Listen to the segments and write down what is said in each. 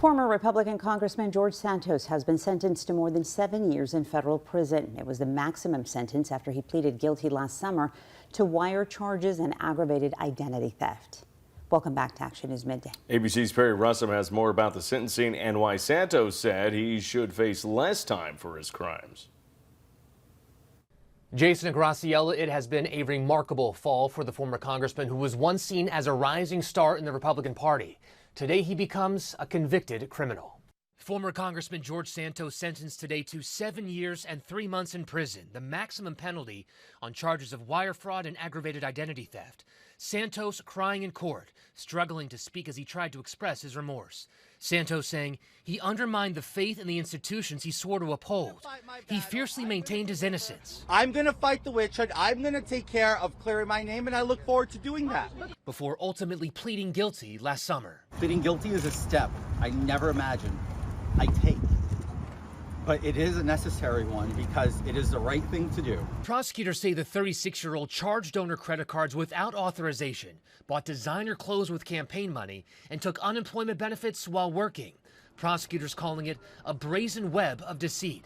Former Republican Congressman George Santos has been sentenced to more than 7 years in federal prison. It was the maximum sentence after he pleaded guilty last summer to wire charges and aggravated identity theft. Welcome back to Action News Midday. ABC's Perry Russum has more about the sentencing and why Santos said he should face less time for his crimes. Jason and Graciela, it has been a remarkable fall for the former congressman who was once seen as a rising star in the Republican Party. Today, he becomes a convicted criminal. Former Congressman George Santos sentenced today to 7 years and 3 months in prison, the maximum penalty on charges of wire fraud and aggravated identity theft. Santos crying in court, struggling to speak as he tried to express his remorse. Santos saying he undermined the faith in the institutions he swore to uphold. He fiercely maintained his innocence. I'm going to fight the witch hunt. I'm going to take care of clearing my name, and I look forward to doing that. Before ultimately pleading guilty last summer. Pleading guilty is a step I never imagined I'd take. But it is a necessary one because it is the right thing to do. Prosecutors say the 36-year-old charged donor credit cards without authorization, bought designer clothes with campaign money, and took unemployment benefits while working. Prosecutors calling it a brazen web of deceit.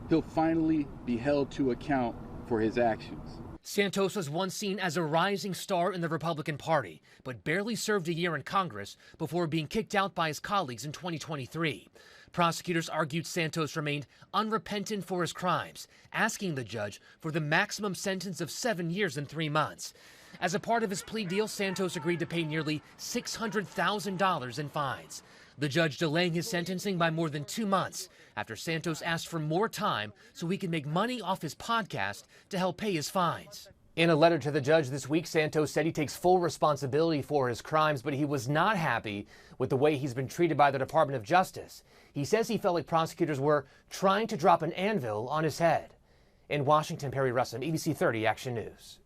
He'll finally be held to account for his actions. Santos was once seen as a rising star in the Republican Party, but barely served a year in Congress before being kicked out by his colleagues in 2023. Prosecutors argued Santos remained unrepentant for his crimes, asking the judge for the maximum sentence of 7 years and 3 months. As a part of his plea deal, Santos agreed to pay nearly $600,000 in fines. The judge delaying his sentencing by more than 2 months after Santos asked for more time so he could make money off his podcast to help pay his fines. In a letter to the judge this week, Santos said he takes full responsibility for his crimes, but he was not happy with the way he's been treated by the Department of Justice. He says he felt like prosecutors were trying to drop an anvil on his head. In Washington, Perry Russum, ABC 30 Action News.